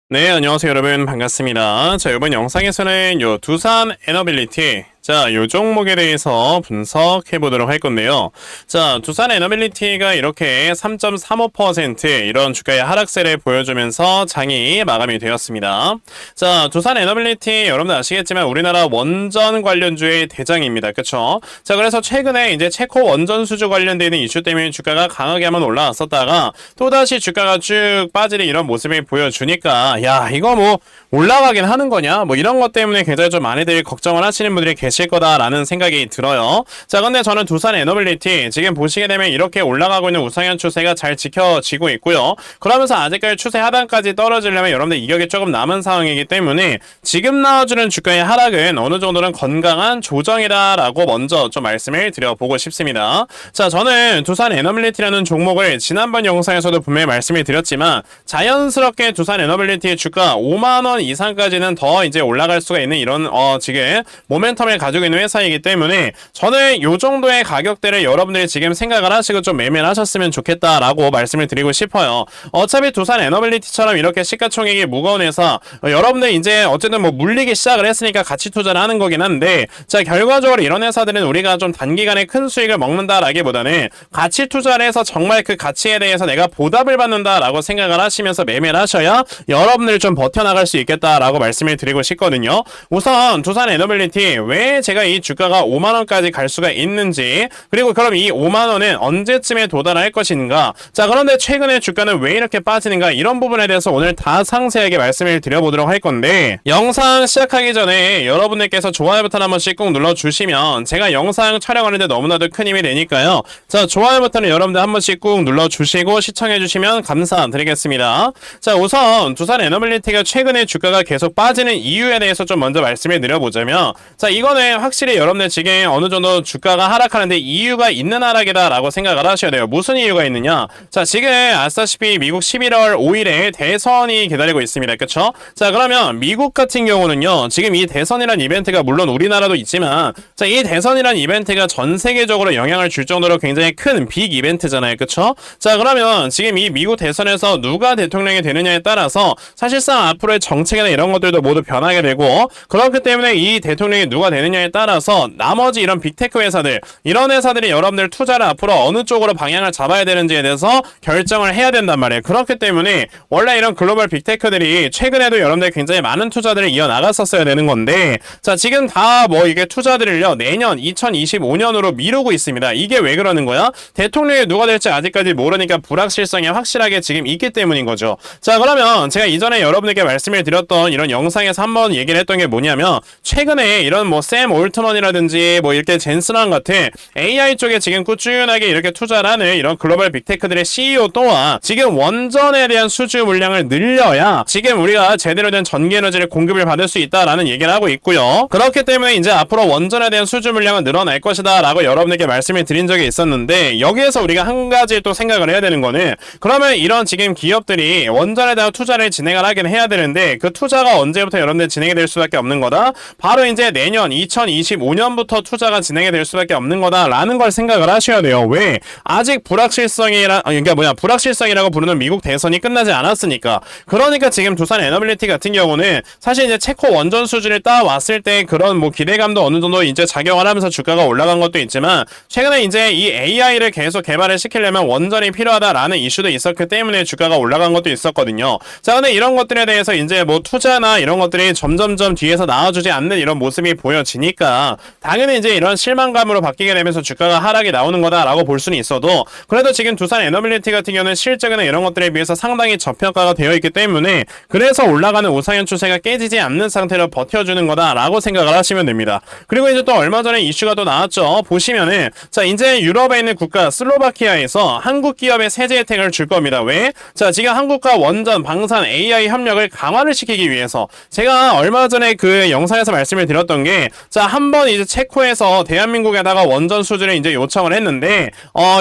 네, 안녕하세요, 여러분. 반갑습니다. 자, 이번 영상에서는 요 두산 에너빌리티, 자, 요 종목에 대해서 분석해 보도록 할 건데요. 자, 두산 에너빌리티가 이렇게 3.35% 이런 주가의 하락세를 보여주면서 장이 마감이 되었습니다. 자, 두산 에너빌리티 여러분들 아시겠지만 우리나라 원전 관련주의 대장입니다. 그쵸? 자, 그래서 최근에 이제 체코 원전 수주 관련되는 이슈 때문에 주가가 강하게 한번 올라왔었다가 또다시 주가가 쭉 빠지는 이런 모습을 보여주니까 야, 이거 뭐 올라가긴 하는 거냐? 뭐 이런 것 때문에 굉장히 좀 많이들 걱정을 하시는 분들이 계실 거다라는 생각이 들어요. 자, 근데 저는 두산 에너빌리티 지금 보시게 되면 이렇게 올라가고 있는 우상향 추세가 잘 지켜지고 있고요. 그러면서 아직까지 추세 하단까지 떨어지려면 여러분들 이격이 조금 남은 상황이기 때문에 지금 나와주는 주가의 하락은 어느 정도는 건강한 조정이다라고 먼저 좀 말씀을 드려보고 싶습니다. 자, 저는 두산 에너빌리티라는 종목을 지난번 영상에서도 분명히 말씀을 드렸지만 자연스럽게 두산 에너빌리티의 주가 5만원 이상까지는 더 이제 올라갈 수가 있는 이런 지금 모멘텀을 가지고 있는 회사이기 때문에 저는 요 정도의 가격대를 여러분들이 지금 생각을 하시고 좀 매매를 하셨으면 좋겠다라고 말씀을 드리고 싶어요. 어차피 두산 에너빌리티처럼 이렇게 시가총액이 무거운 회사 여러분들 이제 어쨌든 뭐 물리기 시작을 했으니까 가치 투자를 하는 거긴 한데 자, 결과적으로 이런 회사들은 우리가 좀 단기간에 큰 수익을 먹는다라기보다는 가치 투자를 해서 정말 그 가치에 대해서 내가 보답을 받는다라고 생각을 하시면서 매매를 하셔야 여러분들이 좀 버텨나갈 수 있겠다라고 말씀을 드리고 싶거든요. 우선 두산 에너빌리티 왜 제가 이 주가가 5만원까지 갈 수가 있는지, 그리고 그럼 이 5만원은 언제쯤에 도달할 것인가, 자, 그런데 최근에 주가는 왜 이렇게 빠지는가, 이런 부분에 대해서 오늘 다 상세하게 말씀을 드려보도록 할 건데, 영상 시작하기 전에 여러분들께서 좋아요 버튼 한 번씩 꼭 눌러주시면 제가 영상 촬영하는데 너무나도 큰 힘이 되니까요. 자, 좋아요 버튼을 여러분들 한 번씩 꼭 눌러주시고 시청해주시면 감사드리겠습니다. 자, 우선 두산 에너빌리티가 최근에 주가가 계속 빠지는 이유에 대해서 좀 먼저 말씀을 드려보자면, 자, 이거는 확실히 여러분들 지금 어느 정도 주가가 하락하는데 이유가 있는 하락이다라고 생각을 하셔야 돼요. 무슨 이유가 있느냐? 자, 지금 아시다시피 미국 11월 5일에 대선이 기다리고 있습니다. 그쵸? 자, 그러면 미국 같은 경우는요, 지금 이 대선이란 이벤트가 물론 우리나라도 있지만, 자, 이 대선이란 이벤트가 전 세계적으로 영향을 줄 정도로 굉장히 큰 빅 이벤트잖아요. 그쵸? 자, 그러면 지금 이 미국 대선에서 누가 대통령이 되느냐에 따라서 사실상 앞으로의 정책이나 이런 것들도 모두 변하게 되고, 그렇기 때문에 이 대통령이 누가 되느냐에 따라서 나머지 이런 빅테크 회사들, 이런 회사들이 여러분들 투자를 앞으로 어느 쪽으로 방향을 잡아야 되는지에 대해서 결정을 해야 된단 말이에요. 그렇기 때문에 원래 이런 글로벌 빅테크들이 최근에도 여러분들 굉장히 많은 투자들을 이어나갔었어야 되는 건데, 자, 지금 다 뭐 이게 투자들을요 내년 2025년으로 미루고 있습니다. 이게 왜 그러는 거야? 대통령이 누가 될지 아직까지 모르니까 불확실성이 확실하게 지금 있기 때문인 거죠. 자, 그러면 제가 이전에 여러분들께 말씀을 드렸던 이런 영상에서 한번 얘기를 했던 게 뭐냐면, 최근에 이런 뭐 샘 올트먼이라든지 뭐 이렇게 젠슨왕 같은 AI 쪽에 지금 꾸준하게 이렇게 투자를 하는 이런 글로벌 빅테크들의 CEO 또한 지금 원전에 대한 수주 물량을 늘려야 지금 우리가 제대로 된 전기에너지를 공급을 받을 수 있다라는 얘기를 하고 있고요. 그렇기 때문에 이제 앞으로 원전에 대한 수주 물량은 늘어날 것이다 라고 여러분들께 말씀을 드린 적이 있었는데, 여기에서 우리가 한 가지 또 생각을 해야 되는 거는, 그러면 이런 지금 기업들이 원전에 대한 투자를 진행을 하긴 해야 되는데 그 투자가 언제부터 여러분들 진행이 될 수밖에 없는 거다? 바로 이제 내년 2025년부터 투자가 진행이 될 수밖에 없는 거다라는 걸 생각을 하셔야 돼요. 왜? 아직 불확실성이라고 부르는 미국 대선이 끝나지 않았으니까. 그러니까 지금 두산 에너빌리티 같은 경우는 사실 이제 체코 원전 수준을 따왔을 때 그런 뭐 기대감도 어느 정도 이제 작용을 하면서 주가가 올라간 것도 있지만, 최근에 이제 이 AI를 계속 개발을 시키려면 원전이 필요하다라는 이슈도 있었기 때문에 주가가 올라간 것도 있었거든요. 자, 근데 이런 것들에 대해서 이제 뭐 투자나 이런 것들이 점점점 뒤에서 나와주지 않는 이런 모습이 보여지니까 당연히 이제 이런 실망감으로 바뀌게 되면서 주가가 하락이 나오는 거다라고 볼 수는 있어도, 그래도 지금 두산 에너빌리티 같은 경우는 실적이나 이런 것들에 비해서 상당히 저평가가 되어 있기 때문에 그래서 올라가는 우상향 추세가 깨지지 않는 상태로 버텨주는 거다라고 생각을 하시면 됩니다. 그리고 이제 또 얼마 전에 이슈가 또 나왔죠. 보시면은, 자, 이제 유럽에 있는 국가 슬로바키아에서 한국 기업의 세제 혜택을 줄 겁니다. 왜? 자, 지금 한국과 원전, 방산, AI 협력을 강화를 시키기 위해서, 제가 얼마 전에 그 영상에서 말씀을 드렸던 게, 자, 한번 이제 체코에서 대한민국에다가 원전 수주를 이제 요청을 했는데,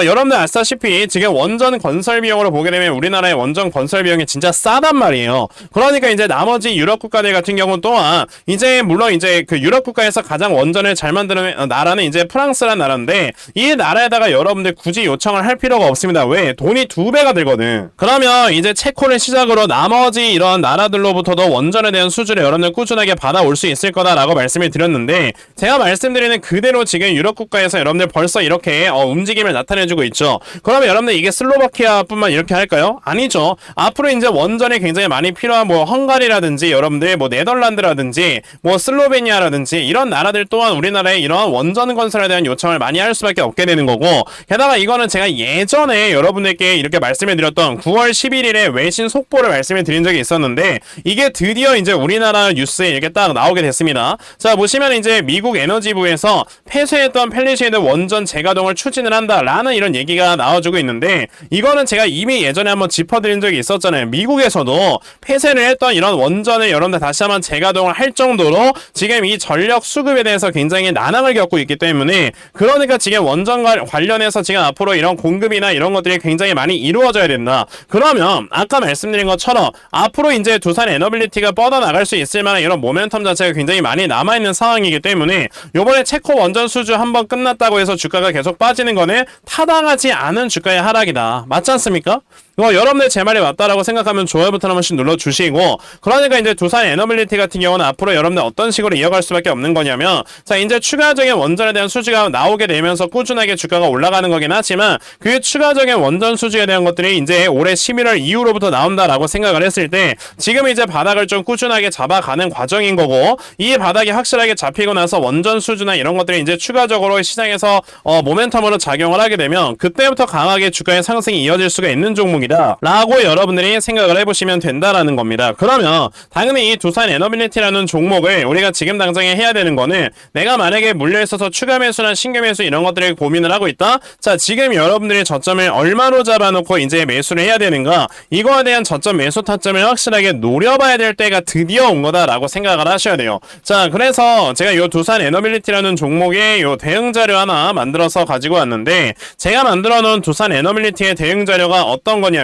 여러분들 아시다시피 지금 원전 건설 비용으로 보게 되면 우리나라의 원전 건설 비용이 진짜 싸단 말이에요. 그러니까 이제 나머지 유럽 국가들 같은 경우 또한 이제 물론 이제 그 유럽 국가에서 가장 원전을 잘 만드는 나라는 이제 프랑스란 나라인데, 이 나라에다가 여러분들 굳이 요청을 할 필요가 없습니다. 왜? 돈이 2배가 들거든. 그러면 이제 체코를 시작으로 나머지 이런 나라들로부터도 원전에 대한 수주를 여러분들 꾸준하게 받아올 수 있을 거다라고 말씀을 드렸는데, 제가 말씀드리는 그대로 지금 유럽 국가에서 여러분들 벌써 이렇게 움직임을 나타내주고 있죠. 그러면 여러분들 이게 슬로바키아뿐만 이렇게 할까요? 아니죠. 앞으로 이제 원전이 굉장히 많이 필요한 뭐 헝가리라든지 여러분들 뭐 네덜란드라든지 뭐 슬로베니아라든지 이런 나라들 또한 우리나라에 이런 원전 건설에 대한 요청을 많이 할 수밖에 없게 되는 거고, 게다가 이거는 제가 예전에 여러분들께 이렇게 말씀을 드렸던 9월 11일에 외신 속보를 말씀을 드린 적이 있었는데, 이게 드디어 이제 우리나라 뉴스에 이렇게 딱 나오게 됐습니다. 자, 보시면 이제 미국 에너지부에서 폐쇄했던 펠리쉐이드 원전 재가동을 추진을 한다라는 이런 얘기가 나와주고 있는데, 이거는 제가 이미 예전에 한번 짚어드린 적이 있었잖아요. 미국에서도 폐쇄를 했던 이런 원전을 여러분들 다시 한번 재가동을 할 정도로 지금 이 전력 수급에 대해서 굉장히 난항을 겪고 있기 때문에, 그러니까 지금 원전과 관련해서 지금 앞으로 이런 공급이나 이런 것들이 굉장히 많이 이루어져야 된다. 그러면 아까 말씀드린 것처럼 앞으로 이제 두산 에너빌리티가 뻗어나갈 수 있을 만한 이런 모멘텀 자체가 굉장히 많이 남아있는 상황이기 때문에, 요번에 체코 원전 수주 한번 끝났다고 해서 주가가 계속 빠지는 거는 타당하지 않은 주가의 하락이다. 맞지 않습니까? 여러분들 제 말이 맞다라고 생각하면 좋아요 버튼 한 번씩 눌러주시고, 그러니까 이제 두산 에너빌리티 같은 경우는 앞으로 여러분들 어떤 식으로 이어갈 수밖에 없는 거냐면, 자, 이제 추가적인 원전에 대한 수주가 나오게 되면서 꾸준하게 주가가 올라가는 거긴 하지만, 그 추가적인 원전 수주에 대한 것들이 이제 올해 11월 이후로부터 나온다라고 생각을 했을 때, 지금 이제 바닥을 좀 꾸준하게 잡아가는 과정인 거고, 이 바닥이 확실하게 잡히고 나서 원전 수주나 이런 것들이 이제 추가적으로 시장에서 모멘텀으로 작용을 하게 되면, 그때부터 강하게 주가의 상승이 이어질 수가 있는 종목이 라고 여러분들이 생각을 해보시면 된다라는 겁니다. 그러면 당연히 이 두산 에너빌리티라는 종목을 우리가 지금 당장에 해야 되는 거는, 내가 만약에 물려있어서 추가 매수나 신규 매수 이런 것들을 고민을 하고 있다. 자, 지금 여러분들이 저점을 얼마로 잡아놓고 이제 매수를 해야 되는가, 이거에 대한 저점 매수 타점을 확실하게 노려봐야 될 때가 드디어 온 거다라고 생각을 하셔야 돼요. 자, 그래서 제가 이 두산 에너빌리티라는 종목의 요 대응 자료 하나 만들어서 가지고 왔는데, 제가 만들어 놓은 두산 에너빌리티의 대응 자료가 어떤 거냐,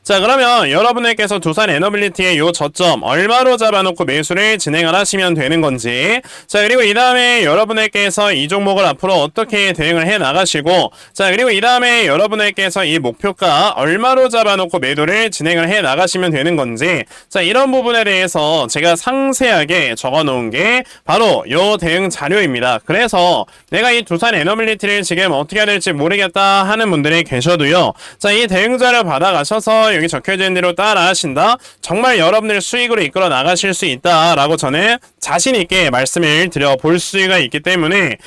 자, 그러면 여러분들께서 두산 에너빌리티의 요 저점 얼마로 잡아놓고 매수를 진행을 하시면 되는 건지, 자, 그리고 이 다음에 여러분들께서 이 종목을 앞으로 어떻게 대응을 해 나가시고, 자, 그리고 이 다음에 여러분들께서 이 목표가 얼마로 잡아놓고 매도를 진행을 해 나가시면 되는 건지, 자, 이런 부분에 대해서 제가 상세하게 적어 놓은 게 바로 요 대응 자료입니다. 그래서 내가 이 두산 에너빌리티를 지금 어떻게 해야 될지 모르겠다 하는 분들이 계셔도요, 자, 이 대응 자료 받아가셔서 여기 적혀진 대로 따라 하신다, 정말 여러분들 수익으로 이끌어 나가실 수 있다라고 저는 자신있게 말씀을 드려볼 수가 있기 때문에,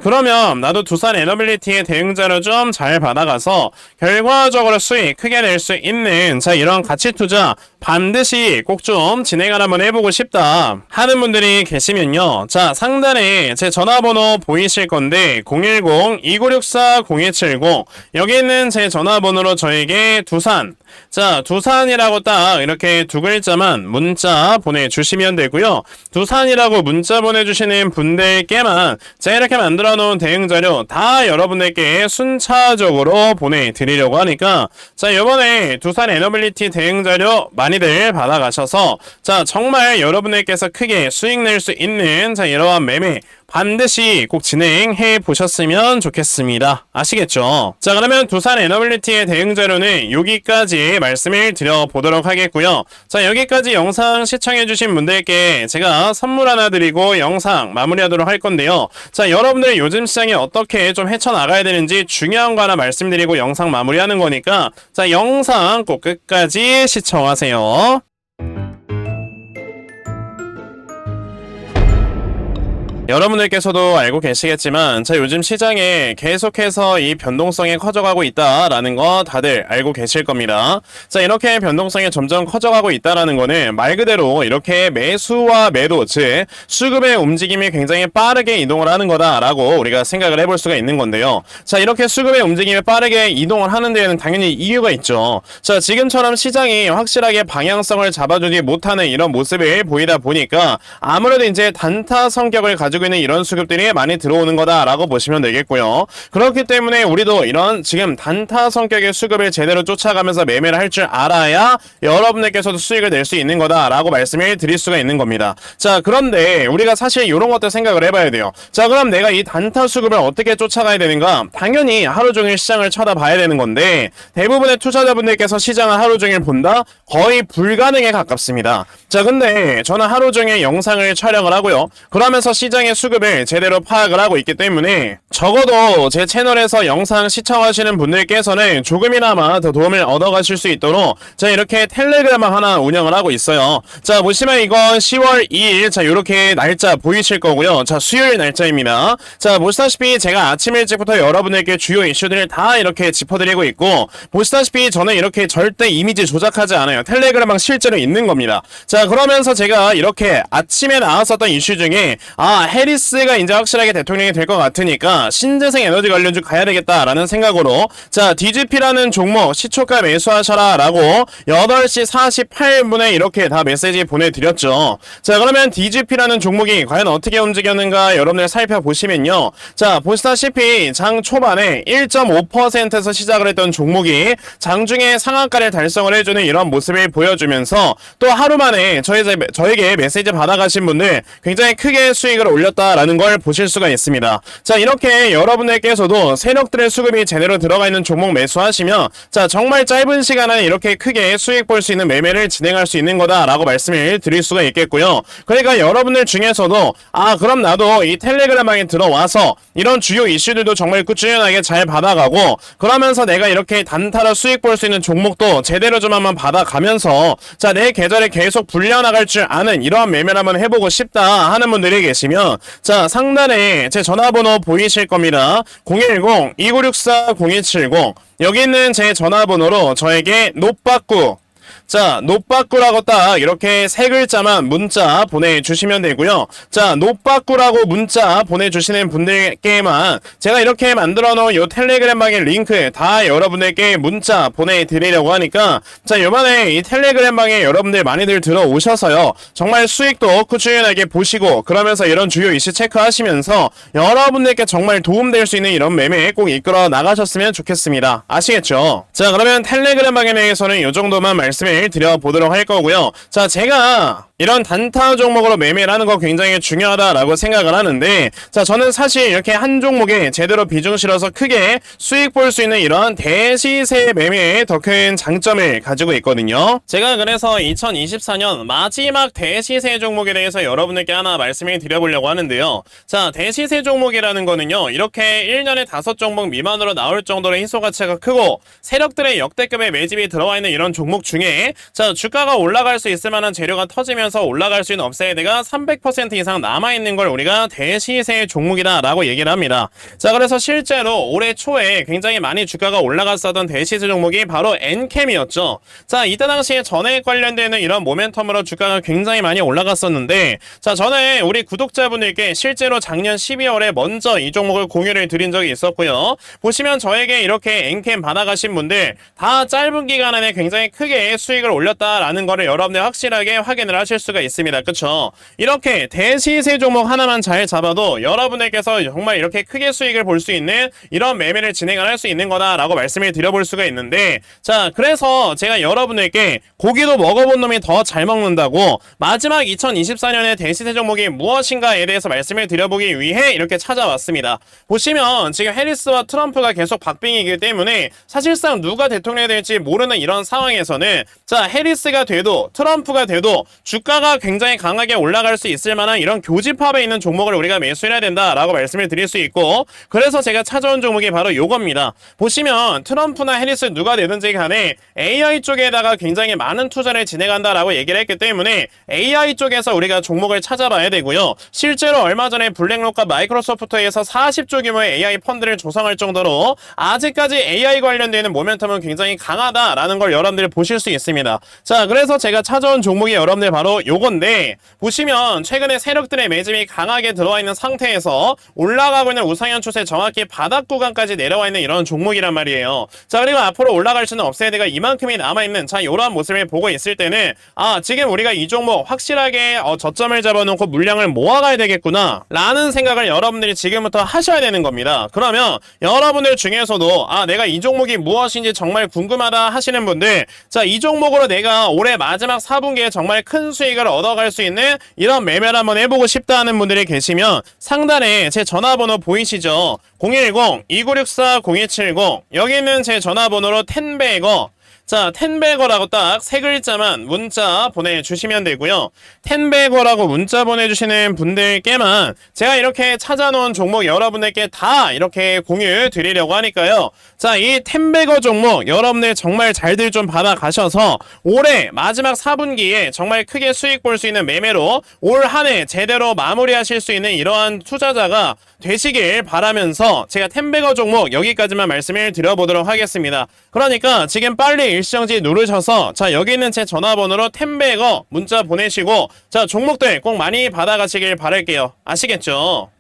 그러면 나도 두산 에너빌리티의 대응 자료 좀 잘 받아가서 결과적으로 수익 크게 낼 수 있는, 자, 이런 가치 투자 반드시 꼭 좀 진행을 한번 해보고 싶다 하는 분들이 계시면요, 자, 상단에 제 전화번호 보이실 건데 010-2964-0270, 여기 있는 제 전화번호로 저에게 두산, 자, 두산이라고 딱 이렇게 두 글자만 문자 보내주시면 되고요. 두산이라고 문자 보내주시는 분들께만 제가 이렇게 만들어 놓은 대응 자료 다 여러분들께 순차적으로 보내드리려고 하니까, 자, 이번에 두산 에너빌리티 대응 자료 많이들 받아가셔서, 자, 정말 여러분들께서 크게 수익 낼 수 있는, 자, 이러한 매매 반드시 꼭 진행해 보셨으면 좋겠습니다. 아시겠죠? 자, 그러면 두산 에너빌리티의 대응 자료는 여기까지 말씀을 드려보도록 하겠고요. 자, 여기까지 영상 시청해주신 분들께 제가 선물 하나 드리고 영상 마무리하도록 할 건데요. 자, 여러분들 요즘 시장에 어떻게 좀 헤쳐나가야 되는지 중요한 거 하나 말씀드리고 영상 마무리하는 거니까, 자, 영상 꼭 끝까지 시청하세요. 여러분들께서도 알고 계시겠지만, 자, 요즘 시장에 계속해서 이 변동성이 커져가고 있다라는 거 다들 알고 계실 겁니다. 자, 이렇게 변동성이 점점 커져가고 있다라는 거는 말 그대로 이렇게 매수와 매도, 즉 수급의 움직임이 굉장히 빠르게 이동을 하는 거다라고 우리가 생각을 해볼 수가 있는 건데요. 자, 이렇게 수급의 움직임이 빠르게 이동을 하는 데에는 당연히 이유가 있죠. 자, 지금처럼 시장이 확실하게 방향성을 잡아주지 못하는 이런 모습을 보이다 보니까 아무래도 이제 단타 성격을 가지고 가지고 있는 이런 수급들이 많이 들어오는 거다라고 보시면 되겠고요. 그렇기 때문에 우리도 이런 지금 단타 성격의 수급을 제대로 쫓아가면서 매매를 할 줄 알아야 여러분들께서도 수익을 낼 수 있는 거다라고 말씀을 드릴 수가 있는 겁니다. 자, 그런데 우리가 사실 이런 것들 생각을 해봐야 돼요. 자, 그럼 내가 이 단타 수급을 어떻게 쫓아가야 되는가? 당연히 하루 종일 시장을 쳐다봐야 되는 건데 대부분의 투자자분들께서 시장을 하루 종일 본다? 거의 불가능에 가깝습니다. 자, 근데 저는 하루 종일 영상을 촬영을 하고요. 그러면서 시장의 수급을 제대로 파악을 하고 있기 때문에 적어도 제 채널에서 영상 시청하시는 분들께서는 조금이나마 더 도움을 얻어가실 수 있도록 자, 이렇게 텔레그램 하나 운영을 하고 있어요. 자, 보시면 이건 10월 2일 자, 요렇게 날짜 보이실 거고요. 자, 수요일 날짜입니다. 자, 보시다시피 제가 아침 일찍부터 여러분들께 주요 이슈들을 다 이렇게 짚어드리고 있고 보시다시피 저는 이렇게 절대 이미지 조작하지 않아요. 텔레그램방 실제로 있는 겁니다. 자, 그러면서 제가 이렇게 아침에 나왔었던 이슈 중에 해리스가 이제 확실하게 대통령이 될 것 같으니까 신재생 에너지 관련주 가야 되겠다라는 생각으로 자, DGP라는 종목 시초가 매수하셔라 라고 8시 48분에 이렇게 다 메시지 보내드렸죠. 자, 그러면 DGP라는 종목이 과연 어떻게 움직였는가 여러분들 살펴보시면요. 자, 보시다시피 장 초반에 1.5%에서 시작을 했던 종목이 장중에 상한가를 달성을 해주는 이런 모습을 보여주면서 또 하루 만에 저에게 메시지 받아가신 분들 굉장히 크게 수익을 올렸다라는 걸 보실 수가 있습니다. 자, 이렇게 여러분들께서도 세력들의 수급이 제대로 들어가 있는 종목 매수하시면 자, 정말 짧은 시간 안에 이렇게 크게 수익 볼 수 있는 매매를 진행할 수 있는 거다라고 말씀을 드릴 수가 있겠고요. 그러니까 여러분들 중에서도 그럼 나도 이 텔레그램방에 들어와서 이런 주요 이슈들도 정말 꾸준하게 잘 받아가고 그러면서 내가 이렇게 단타로 수익 볼 수 있는 종목도 제대로 좀 한번 받아가면서 자, 내 계절에 계속 불려나갈 줄 아는 이러한 매매를 한번 해보고 싶다 하는 분들이 계시면 자, 상단에 제 전화번호 보이실 겁니다. 010-2964-0170 여기 있는 제 전화번호로 저에게 노빠꾸 자, 노빠꾸라고 딱 이렇게 세 글자만 문자 보내주시면 되고요. 자, 노빠꾸라고 문자 보내주시는 분들께만 제가 이렇게 만들어 놓은 요 텔레그램방의 링크 다 여러분들께 문자 보내드리려고 하니까 자, 요번에 이 텔레그램방에 여러분들 많이들 들어오셔서요. 정말 수익도 꾸준하게 보시고 그러면서 이런 주요 이슈 체크하시면서 여러분들께 정말 도움될 수 있는 이런 매매 꼭 이끌어 나가셨으면 좋겠습니다. 아시겠죠? 자, 그러면 텔레그램방에 대해서는 요 정도만 말씀을 드려보도록 할 거고요. 자, 제가 이런 단타 종목으로 매매를 하는 거 굉장히 중요하다라고 생각을 하는데 자, 저는 사실 이렇게 한 종목에 제대로 비중 실어서 크게 수익 볼 수 있는 이런 대시세 매매에 더 큰 장점을 가지고 있거든요. 제가 그래서 2024년 마지막 대시세 종목에 대해서 여러분들께 하나 말씀을 드려보려고 하는데요. 자, 대시세 종목이라는 거는요. 이렇게 1년에 5종목 미만으로 나올 정도로 희소가치가 크고 세력들의 역대급의 매집이 들어와 있는 이런 종목 중에 자, 주가가 올라갈 수 있을 만한 재료가 터지면서 올라갈 수 있는 업사이드가 300% 이상 남아있는 걸 우리가 대시세 종목이다 라고 얘기를 합니다. 자, 그래서 실제로 올해 초에 굉장히 많이 주가가 올라갔었던 대시세 종목이 바로 엔캠이었죠. 자, 이때 당시에 전액 관련되는 이런 모멘텀으로 주가가 굉장히 많이 올라갔었는데 자, 저는 우리 구독자분들께 실제로 작년 12월에 먼저 이 종목을 공유를 드린 적이 있었고요. 보시면 저에게 이렇게 엔캠 받아가신 분들 다 짧은 기간 안에 굉장히 크게 수익을 올렸다라는 거를 여러분들 확실하게 확인을 하실 수가 있습니다. 그쵸? 이렇게 대시세 종목 하나만 잘 잡아도 여러분들께서 정말 이렇게 크게 수익을 볼 수 있는 이런 매매를 진행을 할 수 있는 거다라고 말씀을 드려볼 수가 있는데 자, 그래서 제가 여러분들께 고기도 먹어본 놈이 더 잘 먹는다고 마지막 2024년의 대시세 종목이 무엇인가에 대해서 말씀을 드려보기 위해 이렇게 찾아왔습니다. 보시면 지금 해리스와 트럼프가 계속 박빙이기 때문에 사실상 누가 대통령이 될지 모르는 이런 상황에서는 자, 해리스가 돼도 트럼프가 돼도 주가가 굉장히 강하게 올라갈 수 있을 만한 이런 교집합에 있는 종목을 우리가 매수해야 된다라고 말씀을 드릴 수 있고 그래서 제가 찾아온 종목이 바로 요겁니다. 보시면 트럼프나 해리스 누가 되든지 간에 AI 쪽에다가 굉장히 많은 투자를 진행한다라고 얘기를 했기 때문에 AI 쪽에서 우리가 종목을 찾아봐야 되고요. 실제로 얼마 전에 블랙록과 마이크로소프트에서 40조 규모의 AI 펀드를 조성할 정도로 아직까지 AI 관련되는 모멘텀은 굉장히 강하다라는 걸 여러분들이 보실 수 있습니다. 자, 그래서 제가 찾아온 종목이 여러분들 바로 바로 요건데, 보시면 최근에 세력들의 매집이 강하게 들어와 있는 상태에서 올라가고 있는 우상향 추세 정확히 바닥 구간까지 내려와 있는 이런 종목이란 말이에요. 자, 그리고 앞으로 올라갈 수는 업사이드가 이만큼이 남아있는, 자, 요런 모습을 보고 있을 때는, 아, 지금 우리가 이 종목 확실하게 저점을 잡아놓고 물량을 모아가야 되겠구나 라는 생각을 여러분들이 지금부터 하셔야 되는 겁니다. 그러면 여러분들 중에서도, 아, 내가 이 종목이 무엇인지 정말 궁금하다 하시는 분들, 자, 이 종목으로 내가 올해 마지막 4분기에 정말 큰 수익을 얻어갈 수 있는 이런 매매를 한번 해보고 싶다 하는 분들이 계시면 상단에 제 전화번호 보이시죠? 010-2964-0270, 여기 있는 제 전화번호로 텐베거, 자, 텐베거라고 딱 세 글자만 문자 보내주시면 되고요. 텐베거라고 문자 보내주시는 분들께만 제가 이렇게 찾아놓은 종목 여러분들께 다 이렇게 공유 드리려고 하니까요. 자, 이 텐베거 종목 여러분들 정말 잘들 좀 받아가셔서 올해 마지막 4분기에 정말 크게 수익 볼 수 있는 매매로 올 한 해 제대로 마무리하실 수 있는 이러한 투자자가 되시길 바라면서 제가 텐베거 종목 여기까지만 말씀을 드려보도록 하겠습니다. 그러니까 지금 빨리 일시정지 누르셔서, 자, 여기 있는 제 전화번호로 텐베거 문자 보내시고, 자, 종목들 꼭 많이 받아가시길 바랄게요. 아시겠죠?